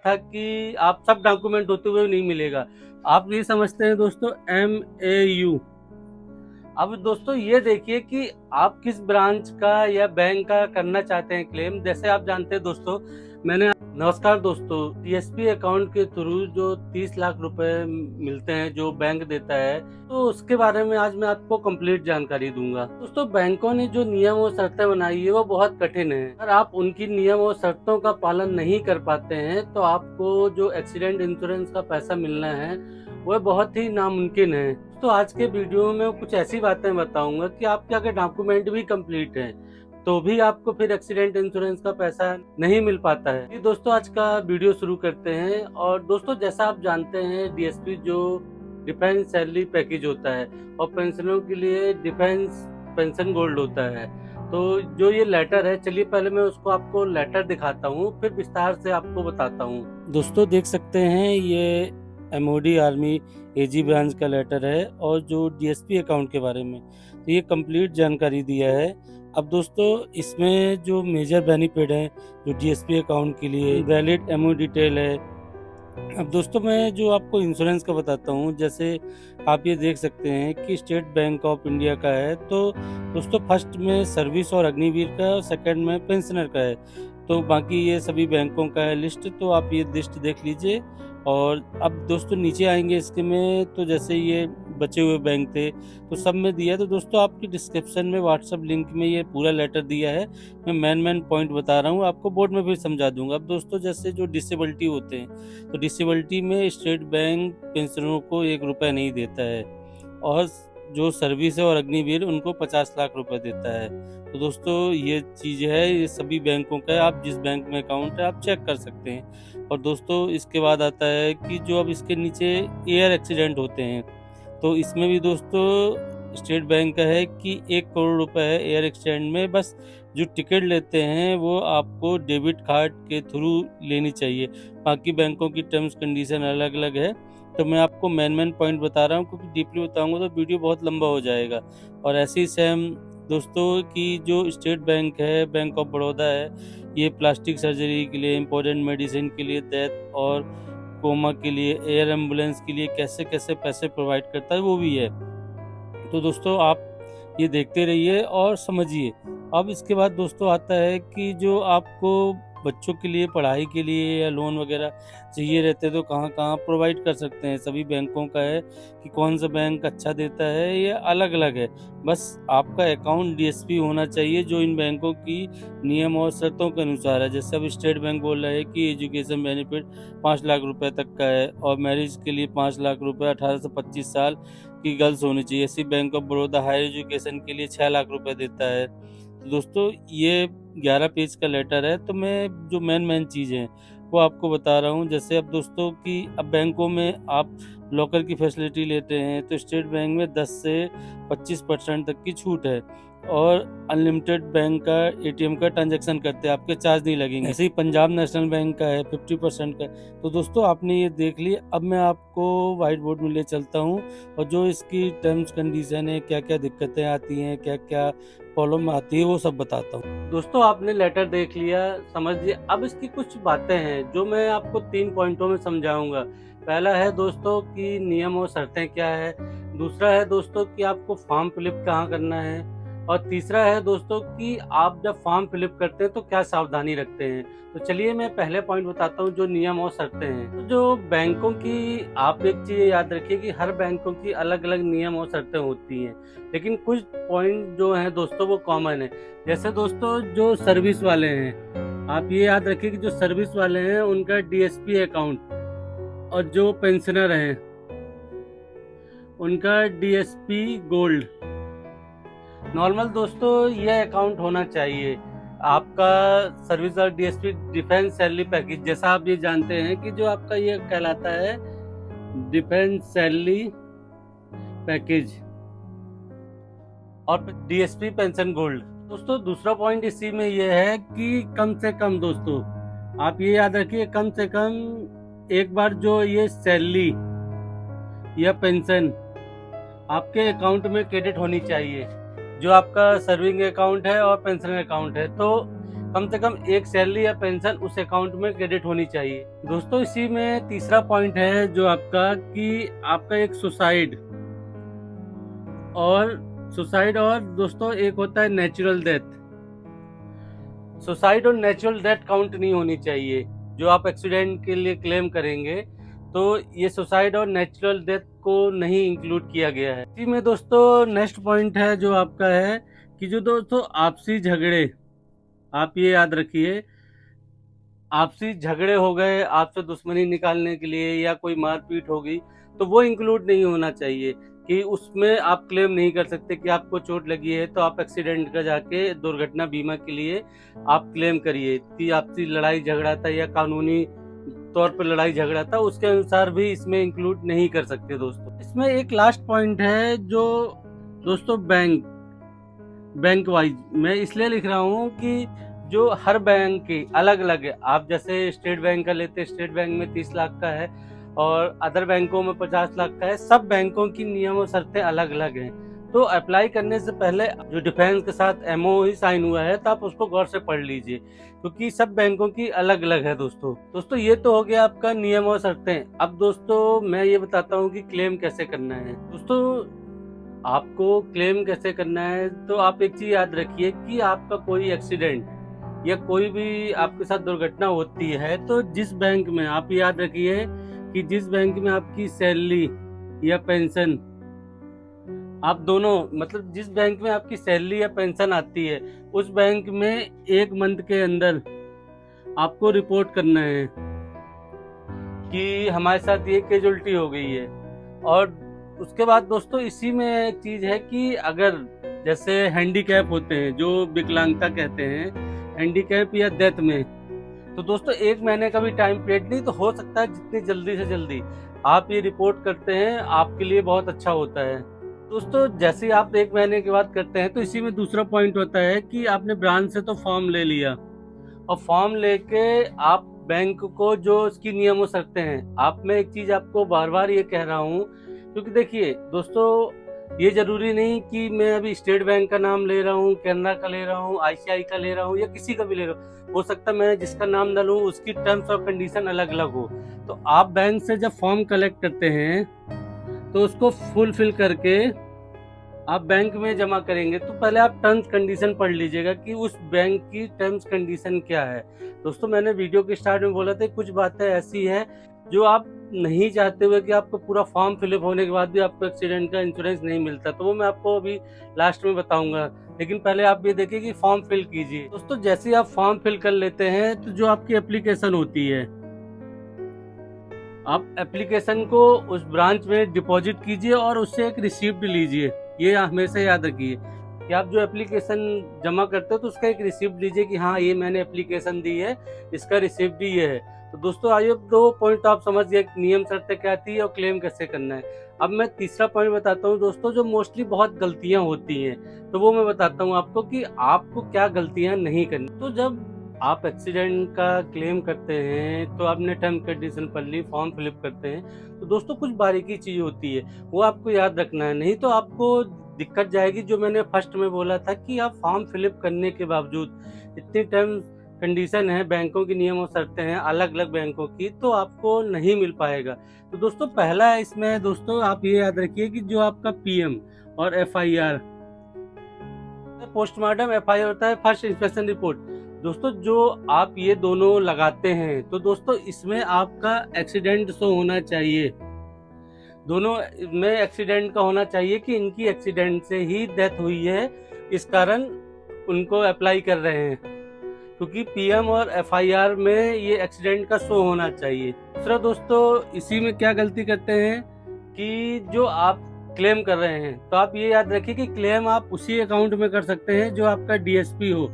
था कि आप सब डॉक्यूमेंट होते हुए नहीं मिलेगा। आप ये समझते हैं दोस्तों MAU। अब दोस्तों ये देखिए कि आप किस ब्रांच का या बैंक का करना चाहते हैं क्लेम। जैसे आप जानते हैं दोस्तों, नमस्कार दोस्तों, DSP अकाउंट के थ्रू जो 30 लाख रुपए मिलते हैं जो बैंक देता है, तो उसके बारे में आज मैं आपको कंप्लीट जानकारी दूंगा। दोस्तों, बैंकों ने जो नियम और शर्तें बनाई है वो बहुत कठिन है। अगर आप उनकी नियम और शर्तों का पालन नहीं कर पाते हैं तो आपको जो एक्सीडेंट इंश्योरेंस का पैसा मिलना है वह बहुत ही नामुमकिन है। तो आज के वीडियो में कुछ ऐसी बातें बताऊंगा कि आपके अगर डॉक्यूमेंट भी कंप्लीट हैं तो भी आपको फिर एक्सीडेंट इंश्योरेंस का पैसा नहीं मिल पाता है। ये दोस्तों आज का वीडियो शुरू करते हैं। और दोस्तों, जैसा आप जानते हैं, DSP जो डिफेंस सैलरी पैकेज होता है और पेंशनरों के लिए डिफेंस पेंशन गोल्ड होता है। तो जो ये लेटर है, चलिए पहले मैं उसको आपको लेटर दिखाता हूँ, फिर विस्तार से आपको बताता हूँ। दोस्तों देख सकते हैं, ये MOD आर्मी AG ब्रांच का लेटर है और जो DSP अकाउंट के बारे में तो ये कंप्लीट जानकारी दिया है। अब दोस्तों, इसमें जो मेजर बेनिफिट है जो DSP अकाउंट के लिए, वैलिड MO डिटेल है। अब दोस्तों, मैं जो आपको इंश्योरेंस का बताता हूँ, जैसे आप ये देख सकते हैं कि स्टेट बैंक ऑफ इंडिया का है। तो दोस्तों, फर्स्ट में सर्विस और अग्निवीर का है और सेकंड में पेंशनर का है। तो बाकी ये सभी बैंकों का है लिस्ट, तो आप ये लिस्ट देख लीजिए। और अब दोस्तों नीचे आएंगे इसके में, तो जैसे ये बचे हुए बैंक थे तो सब में दिया है। तो दोस्तों, आपकी डिस्क्रिप्शन में व्हाट्सएप लिंक में ये पूरा लेटर दिया है। मैं मेन पॉइंट बता रहा हूँ, आपको बोर्ड में फिर समझा दूंगा। अब दोस्तों, जैसे जो डिसेबिलिटी होते हैं तो डिसेबिलिटी में स्टेट बैंक पेंशनरों को 1 रुपया नहीं देता है और जो सर्विस है और अग्निवीर उनको 50 लाख रुपए देता है। तो दोस्तों, ये चीज़ है, ये सभी बैंकों का है। आप जिस बैंक में अकाउंट है आप चेक कर सकते हैं। और दोस्तों, इसके बाद आता है कि जो अब इसके नीचे एयर एक्सीडेंट होते हैं, तो इसमें भी दोस्तों स्टेट बैंक का है कि 1 करोड़ रुपए है एयर एक्सीडेंट में। बस जो टिकट लेते हैं वो आपको डेबिट कार्ड के थ्रू लेनी चाहिए। बाकी बैंकों की टर्म्स कंडीशन अलग अलग है। तो मैं आपको मेन पॉइंट बता रहा हूँ, क्योंकि डीपली बताऊंगा तो वीडियो बहुत लंबा हो जाएगा। और ऐसे ही सेम दोस्तों की जो स्टेट बैंक है, बैंक ऑफ बड़ौदा है, ये प्लास्टिक सर्जरी के लिए, इम्पोर्टेंट मेडिसिन के लिए, डेथ और कोमा के लिए, एयर एम्बुलेंस के लिए कैसे कैसे पैसे प्रोवाइड करता है वो भी है। तो दोस्तों, आप ये देखते रहिए और समझिए। अब इसके बाद दोस्तों आता है कि जो आपको बच्चों के लिए पढ़ाई के लिए या लोन वगैरह चाहिए रहते हैं तो कहाँ कहाँ प्रोवाइड कर सकते हैं। सभी बैंकों का है कि कौन सा बैंक अच्छा देता है, ये अलग अलग है। बस आपका अकाउंट DSP होना चाहिए जो इन बैंकों की नियम और शर्तों के अनुसार है। जैसे अब स्टेट बैंक बोल रहा है कि एजुकेशन बेनिफिट 5 लाख रुपए तक का है और मैरिज के लिए 5 लाख रुपए 18 से 25 साल की गर्ल्स होनी चाहिए। ऐसी Bank of Baroda higher education के लिए 6 लाख रुपए देता है। तो दोस्तों, ये 11 पेज का लेटर है। तो मैं जो मेन चीज़ है वो आपको बता रहा हूँ। जैसे अब दोस्तों कि अब बैंकों में आप लॉकर की फैसिलिटी लेते हैं तो स्टेट बैंक में 10 से 25% तक की छूट है और अनलिमिटेड बैंक का ATM का ट्रांजैक्शन करते हैं, आपके चार्ज नहीं लगेंगे। ऐसे ही पंजाब नेशनल बैंक का है 50% का। तो दोस्तों, आपने ये देख लिया। अब मैं आपको व्हाइट बोर्ड में ले चलता हूँ और जो इसकी टर्म्स कंडीशन है, क्या क्या दिक्कतें आती हैं, क्या क्या प्रॉब्लम आती है, वो सब बताता हूँ। दोस्तों, आपने लेटर देख लिया, समझ लिया। अब इसकी कुछ बातें हैं जो मैं आपको 3 पॉइंटों में समझाऊंगा। पहला है दोस्तों कि नियम और शर्तें क्या है। दूसरा है दोस्तों कि आपको फॉर्म फिलिप कहाँ करना है। और तीसरा है दोस्तों कि आप जब फॉर्म फिलिप करते हैं तो क्या सावधानी रखते हैं। तो चलिए मैं पहले पॉइंट बताता हूँ, जो नियम और शर्तें हैं। तो जो बैंकों की, आप एक चीज़ याद रखिए कि हर बैंकों की अलग अलग नियम और शर्तें होती हैं, लेकिन कुछ पॉइंट जो हैं दोस्तों वो कॉमन है। जैसे दोस्तों, जो सर्विस वाले हैं, आप ये याद रखिए कि जो सर्विस वाले हैं उनका DSP अकाउंट, और जो पेंशनर हैं उनका DSP गोल्ड। नॉर्मल दोस्तों ये अकाउंट होना चाहिए आपका सर्विस और DSP डिफेंस सैलरी पैकेज। जैसा आप ये जानते हैं कि जो आपका ये कहलाता है डिफेंस सैलरी पैकेज और DSP पेंशन गोल्ड। दोस्तों, दूसरा पॉइंट इसी में ये है कि कम से कम दोस्तों आप ये याद रखिए, कम से कम एक बार जो ये सैलरी या पेंशन आपके अकाउंट में क्रेडिट होनी चाहिए, जो आपका सर्विंग अकाउंट है और पेंशन अकाउंट है। तो कम से कम एक सैलरी या पेंशन उस अकाउंट में क्रेडिट होनी चाहिए। दोस्तों इसी में तीसरा पॉइंट है जो आपका कि आपका एक सुसाइड और दोस्तों एक होता है नेचुरल डेथ। सुसाइड और नेचुरल डेथ काउंट नहीं होनी चाहिए। जो आप एक्सीडेंट के लिए क्लेम करेंगे तो ये सुसाइड और नेचुरल डेथ को नहीं इंक्लूड किया गया है। इसी में दोस्तों नेक्स्ट पॉइंट है जो आपका है कि जो दोस्तों आपसी झगड़े, आप ये याद रखिए, आपसी झगड़े हो गए, आपसे दुश्मनी निकालने के लिए या कोई मारपीट हो गई तो वो इंक्लूड नहीं होना चाहिए कि उसमें आप क्लेम नहीं कर सकते कि आपको चोट लगी है तो आप एक्सीडेंट का जाके दुर्घटना बीमा के लिए आप क्लेम करिए कि आपसी लड़ाई झगड़ा था या कानूनी तौर पर लड़ाई झगड़ा था, उसके अनुसार भी इसमें इंक्लूड नहीं कर सकते। दोस्तों इसमें एक लास्ट पॉइंट है जो दोस्तों बैंक वाइज मैं इसलिए लिख रहा हूँ कि जो हर बैंक की अलग अलग है। आप जैसे स्टेट बैंक का लेते हैं, स्टेट बैंक में 30 लाख का है और अदर बैंकों में 50 लाख का है। सब बैंकों की नियम और शर्तें अलग अलग हैं। तो अप्लाई करने से पहले जो डिफेंस के साथ एमओयू साइन हुआ है तो आप उसको गौर से पढ़ लीजिए क्योंकि सब बैंकों की अलग अलग है। दोस्तों ये तो हो गया आपका नियम और शर्तें। अब दोस्तों मैं ये बताता हूँ कि क्लेम कैसे करना है। दोस्तों आपको क्लेम कैसे करना है तो आप एक चीज याद रखिए कि आपका कोई एक्सीडेंट या कोई भी आपके साथ दुर्घटना होती है तो जिस बैंक में, आप याद रखिए कि जिस बैंक में आपकी सैलरी या पेंशन, आप दोनों मतलब जिस बैंक में आपकी सैलरी या पेंशन आती है उस बैंक में 1 मंथ के अंदर आपको रिपोर्ट करना है कि हमारे साथ ये कैजुअल्टी हो गई है। और उसके बाद दोस्तों इसी में एक चीज है कि अगर जैसे हैंडीकैप होते हैं, जो विकलांगता कहते हैं, हैंडीकैप या डेथ में, तो दोस्तों 1 महीने का भी टाइम पीरियड नहीं, तो हो सकता है जितनी जल्दी से जल्दी आप ये रिपोर्ट करते हैं आपके लिए बहुत अच्छा होता है। दोस्तों जैसे आप 1 महीने की बात करते हैं तो इसी में दूसरा पॉइंट होता है कि आपने ब्रांच से तो फॉर्म ले लिया और फॉर्म लेके आप बैंक को जो उसकी नियम हो सकते हैं। आप मैं एक चीज आपको बार बार ये कह रहा हूँ क्योंकि देखिए दोस्तों ये जरूरी नहीं कि मैं अभी स्टेट बैंक का नाम ले रहा हूँ, कैनरा का ले रहा हूँ, आईसीआई का ले रहा हूँ या किसी का भी ले रहा हूँ। हो सकता है मैं जिसका नाम न लूँ उसकी टर्म्स और कंडीशन अलग अलग हो। तो आप बैंक से जब फॉर्म कलेक्ट करते हैं तो उसको फुलफिल करके आप बैंक में जमा करेंगे तो पहले आप टर्म्स कंडीशन पढ़ लीजिएगा कि उस बैंक की टर्म्स कंडीशन क्या है। दोस्तों मैंने वीडियो के स्टार्ट में बोला था कुछ बातें ऐसी हैं जो आप नहीं चाहते हुए कि आपको पूरा फॉर्म फिलअप होने के बाद भी आपको एक्सीडेंट का इंश्योरेंस नहीं मिलता, तो वो मैं आपको अभी लास्ट में बताऊंगा। लेकिन पहले आप ये देखिए कि फॉर्म फिल कीजिए। दोस्तों जैसे ही आप फॉर्म फिल कर लेते हैं तो जो आपकी एप्लीकेशन होती है, आप एप्लीकेशन को उस ब्रांच में डिपॉजिट कीजिए और उससे एक रिसिप्ट लीजिए। ये हमेशा याद रखिए कि आप जो एप्लीकेशन जमा करते हो तो उसका एक रिसिप्ट लीजिए कि हाँ ये मैंने एप्लीकेशन दी है, इसका रिसिप्ट ये है। तो दोस्तों आइए 2 पॉइंट आप समझ गए नियम शर्तें क्या थी और क्लेम कैसे करना है। अब मैं तीसरा पॉइंट बताता हूँ दोस्तों, जो मोस्टली बहुत गलतियां होती हैं तो वो मैं बताता हूँ आपको कि आपको क्या गलतियां नहीं करनी। तो जब आप एक्सीडेंट का क्लेम करते हैं तो आपने टर्म कंडीशन पढ़ ली, फॉर्म फिलअप करते हैं तो दोस्तों कुछ बारीकी चीज होती है वो आपको याद रखना है, नहीं तो आपको दिक्कत जाएगी। जो मैंने फर्स्ट में बोला था कि आप फॉर्म फिलअप करने के बावजूद इतनी टर्म्स कंडीशन है, बैंकों की नियम और शर्तें हैं अलग अलग बैंकों की, तो आपको नहीं मिल पाएगा। तो दोस्तों पहला इसमें दोस्तों आप ये याद रखिए कि जो आपका पीएम और एफआईआर, पोस्टमार्टम एफआईआर होता है फर्स्ट इंस्पेक्शन रिपोर्ट। दोस्तों जो आप ये दोनों लगाते हैं तो दोस्तों इसमें आपका एक्सीडेंट शो होना चाहिए, दोनों में एक्सीडेंट का होना चाहिए कि इनकी एक्सीडेंट से ही डेथ हुई है, इस कारण उनको अप्लाई कर रहे हैं, क्योंकि पीएम और एफआईआर में ये एक्सीडेंट का शो होना चाहिए। दूसरा दोस्तों इसी में क्या गलती करते हैं कि जो आप क्लेम कर रहे हैं तो आप ये याद रखिए कि क्लेम आप उसी अकाउंट में कर सकते हैं जो आपका डीएसपी हो,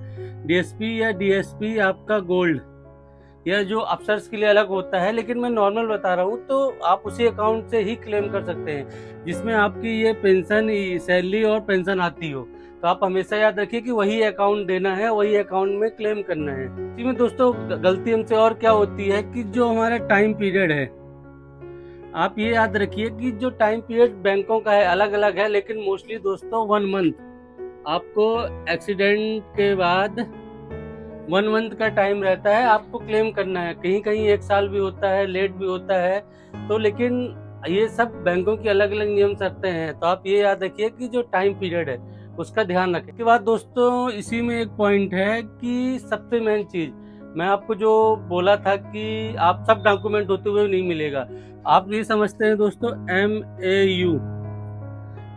डीएसपी या डीएसपी आपका गोल्ड या जो अफसर्स के लिए अलग होता है, लेकिन मैं नॉर्मल बता रहा हूँ। तो आप उसी अकाउंट से ही क्लेम कर सकते हैं जिसमें आपकी ये पेंशन, सैलरी और पेंशन आती हो। तो आप हमेशा याद रखिए कि वही अकाउंट देना है, वही अकाउंट में क्लेम करना है। इसी में दोस्तों गलती हमसे और क्या होती है कि जो हमारा टाइम पीरियड है, आप ये याद रखिए कि जो टाइम पीरियड बैंकों का है अलग अलग है, लेकिन मोस्टली दोस्तों 1 मंथ आपको एक्सीडेंट के बाद 1 मंथ का टाइम रहता है आपको क्लेम करना है। कहीं कहीं 1 साल भी होता है, लेट भी होता है। तो लेकिन ये सब बैंकों की अलग अलग नियम शर्तें हैं, तो आप ये याद रखिए कि जो टाइम पीरियड है उसका ध्यान रखें। इसके बाद दोस्तों इसी में एक पॉइंट है कि सबसे मेन चीज मैं आपको जो बोला था कि आप सब डॉक्यूमेंट होते हुए नहीं मिलेगा। आप ये समझते हैं दोस्तों MAU।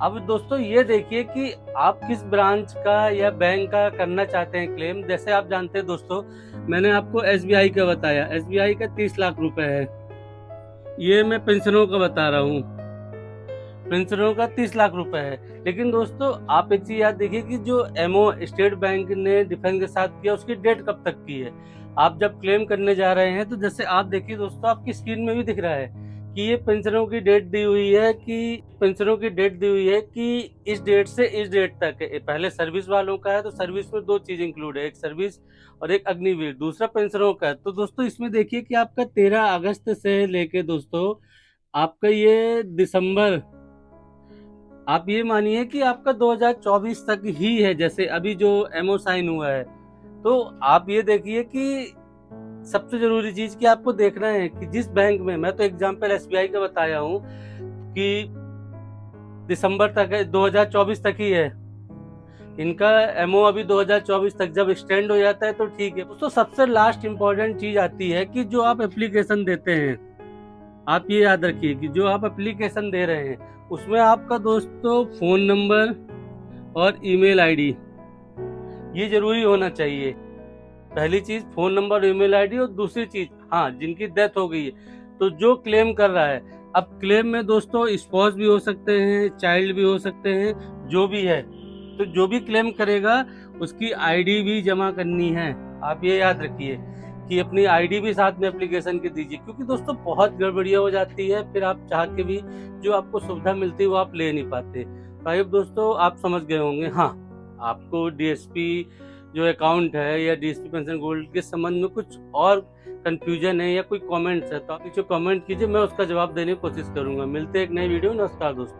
अब दोस्तों ये देखिए कि आप किस ब्रांच का या बैंक का करना चाहते हैं क्लेम। जैसे आप जानते हैं दोस्तों, मैंने आपको SBI का बताया, SBI का 30 लाख रुपए है। ये मैं पेंशनों का बता रहा हूँ, पेंशनों का 30 लाख रुपए है। लेकिन दोस्तों आप एक चीज याद देखिए कि जो MO स्टेट बैंक ने डिफेंस के साथ किया उसकी डेट कब तक की है। आप जब क्लेम करने जा रहे हैं तो जैसे आप देखिए दोस्तों, आपकी स्क्रीन में भी दिख रहा है कि ये पेंशनों की डेट दी हुई है कि इस डेट से इस डेट तक है। पहले सर्विस वालों का है तो सर्विस में 2 चीज इंक्लूड है, एक सर्विस और एक अग्निवीर। दूसरा पेंशनों का है। तो दोस्तों इसमें देखिए कि आपका 13 अगस्त से लेके दोस्तों आपका ये दिसंबर, आप ये मानिए कि आपका 2024 तक ही है। जैसे अभी जो MO साइन हुआ है, तो आप ये देखिए कि सबसे जरूरी चीज कि आपको देखना है कि जिस बैंक में, मैं तो एग्जांपल SBI का बताया हूँ कि दिसंबर तक है, 2024 तक ही है इनका MO। अभी 2024 तक जब एक्सटेंड हो जाता है तो ठीक है। तो सबसे लास्ट इंपॉर्टेंट चीज आती है कि जो आप एप्लीकेशन देते हैं, आप ये याद रखिए कि जो आप एप्लीकेशन दे रहे हैं उसमें आपका दोस्तों फोन नंबर और ईमेल आईडी ये जरूरी होना चाहिए। पहली चीज फोन नंबर, ईमेल आईडी। और दूसरी चीज, हाँ, जिनकी डेथ हो गई है तो जो क्लेम कर रहा है, अब क्लेम में दोस्तों स्पाउस भी हो सकते हैं, चाइल्ड भी हो सकते हैं, जो भी है, तो जो भी क्लेम करेगा उसकी आईडी भी जमा करनी है। आप ये याद रखिए कि अपनी आईडी भी साथ में एप्लीकेशन के दीजिए, क्योंकि दोस्तों बहुत गड़बड़ियाँ हो जाती है, फिर आप चाह के भी जो आपको सुविधा मिलती है वो आप ले नहीं पाते। तो आई होप दोस्तों आप समझ गए होंगे। हाँ, आपको DSP जो अकाउंट है या DSP पेंशन गोल्ड के संबंध में कुछ और कंफ्यूजन है या कोई कमेंट्स है तो आप नीचे कमेंट कीजिए, मैं उसका जवाब देने की कोशिश करूंगा। मिलते हैं एक नई वीडियो। नमस्कार दोस्तों।